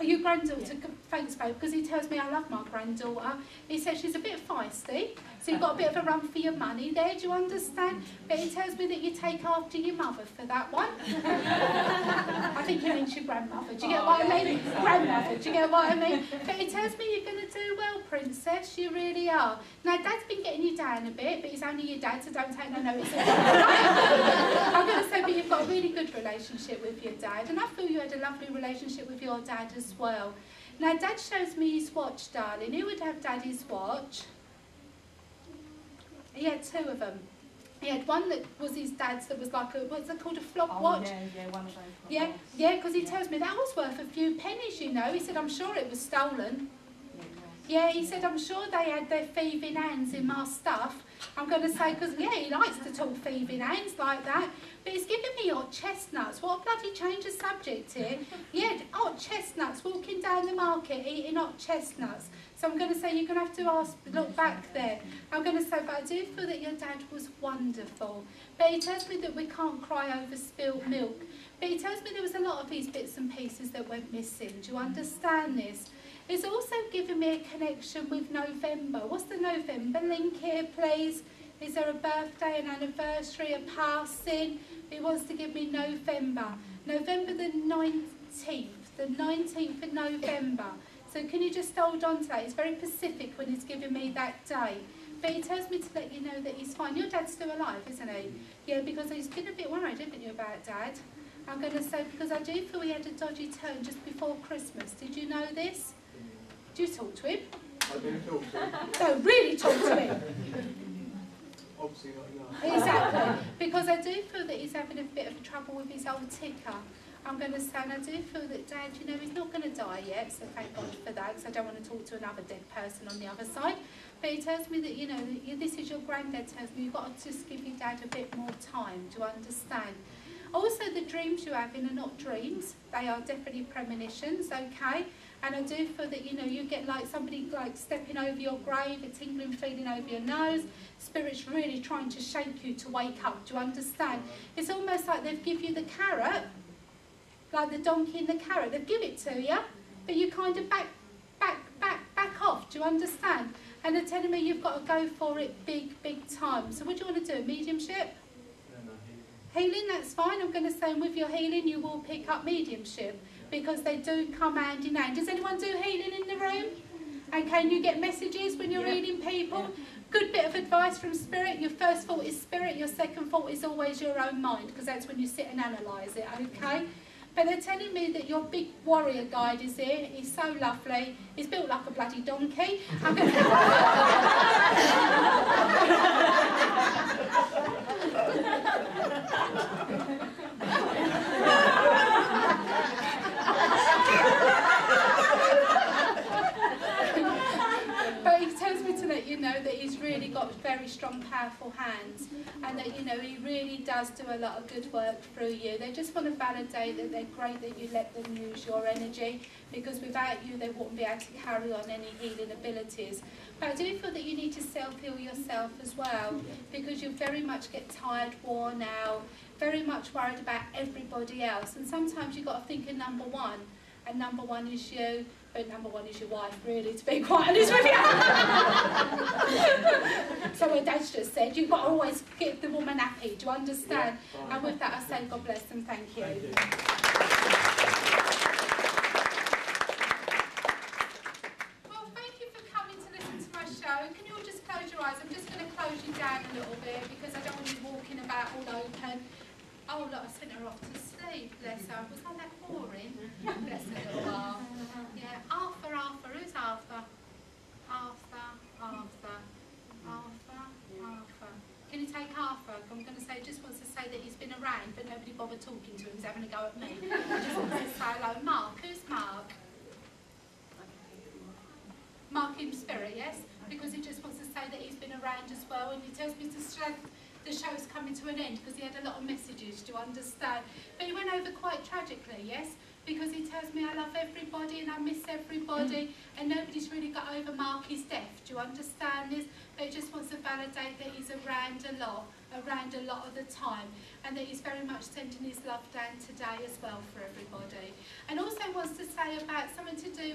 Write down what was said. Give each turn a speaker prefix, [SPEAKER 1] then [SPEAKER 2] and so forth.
[SPEAKER 1] Your granddaughter, thanks babe, because he tells me I love my granddaughter. He says she's a bit feisty, so you've got a bit of a run for your money there, do you understand? But he tells me that you take after your mother for that one. I think he means your grandmother, do you get what I mean? Grandmother, do you get what I mean? But he tells me you're going to do well, princess, you really are. Now Dad's been getting you down a bit, but he's only your dad, so don't take no notice of it. I'm going to say, but you've got a really good relationship with your dad, and I feel you had a lovely relationship with your dad as well. Now Dad shows me his watch, darling. Who would have Daddy's watch? He had two of them. He had one that was his dad's that was like a, what's it called, a flop watch?
[SPEAKER 2] Yeah, one of those.
[SPEAKER 1] Yeah, because he tells me that was worth a few pennies, you know. He said, I'm sure it was stolen. Yeah, he said, I'm sure they had their thieving hands in my stuff. I'm going to say, because, yeah, he likes to talk thieving hands like that. But he's giving me hot chestnuts. What a bloody change of subject here. Yeah, hot chestnuts, walking down the market, eating hot chestnuts. So I'm going to say, you're going to have to ask, look back there. I'm going to say, but I do feel that your dad was wonderful. But he tells me that we can't cry over spilt milk. But he tells me there was a lot of these bits and pieces that went missing. Do you understand this? It's also given me a connection with November. What's the November link here, please? Is there a birthday, an anniversary, a passing? He wants to give me November. November the 19th, the 19th of November. So can you just hold on to that? It's very specific when he's giving me that day. But he tells me to let you know that he's fine. Your dad's still alive, isn't he? Yeah, because he's been a bit worried, haven't you, about Dad? I'm going to say, because I do feel he had a dodgy turn just before Christmas. Did you know this? Do you talk to him?
[SPEAKER 3] I do talk to him.
[SPEAKER 1] No, really talk to him.
[SPEAKER 3] Obviously not enough.
[SPEAKER 1] Exactly. Because I do feel that he's having a bit of trouble with his old ticker. I'm going to say, and I do feel that Dad, you know, he's not going to die yet, so thank God for that, because I don't want to talk to another dead person on the other side. But he tells me that, you know, this is your granddad tells me, you've got to just give your dad a bit more time to understand. Also, the dreams you're having are not dreams. They are definitely premonitions, okay? And I do feel that, you know, you get like somebody like stepping over your grave, a tingling feeling over your nose, spirits really trying to shake you to wake up. Do you understand? It's almost like they've given you the carrot, like the donkey and the carrot. They've given it to you, but you kind of back off. Do you understand? And they're telling me you've got to go for it big time. So what do you want to do? Mediumship? Healing, that's fine. I'm going to say with your healing you will pick up mediumship because they do come hand in hand. Does anyone do healing in the room? And can you get messages when you're reading people? Good bit of advice from Spirit. Your first thought is Spirit, your second thought is always your own mind because that's when you sit and analyse it, okay? But they're telling me that your big warrior guide is here. He's so lovely. He's built like a bloody donkey. I'm going But he tells me to let you know that he's really got very strong, powerful hands and that, you know, he really does do a lot of good work through you. They just want to validate that they're great that you let them use your energy because without you they wouldn't be able to carry on any healing abilities. But I do feel that you need to self-heal yourself as well because you very much get tired, worn out, very much worried about everybody else. And sometimes you've got to think of number one. And number one is you, but number one is your wife, really, to be quite honest with you. So what Dad's just said, you've got to always keep the woman happy, do you understand? And with that I say God bless and thank you.
[SPEAKER 3] Thank you.
[SPEAKER 1] Well, thank you for coming to listen to my show. Can you all just close your eyes? I'm just going to close you down a little bit because I don't want you walking about all open. Oh, look, I sent her off to sleep, bless her. Was that boring? Bless her little while. Yeah, Arthur. Who's Arthur? Arthur. Can you take Arthur? I'm going to say, just wants to say that he's been around, but nobody bothered talking to him. He's having a go at me. I just want to say hello. Mark. Who's Mark? Mark in spirit, yes? Because he just wants to say that he's been around as well, and he tells me to strength. The show's coming to an end because he had a lot of messages, do you understand? But he went over quite tragically, yes? Because he tells me I love everybody and I miss everybody and nobody's really got over Marky's death, do you understand this? But he just wants to validate that he's around a lot around a lot of the time, and that he's very much sending his love down today as well for everybody. And also wants to say about something to do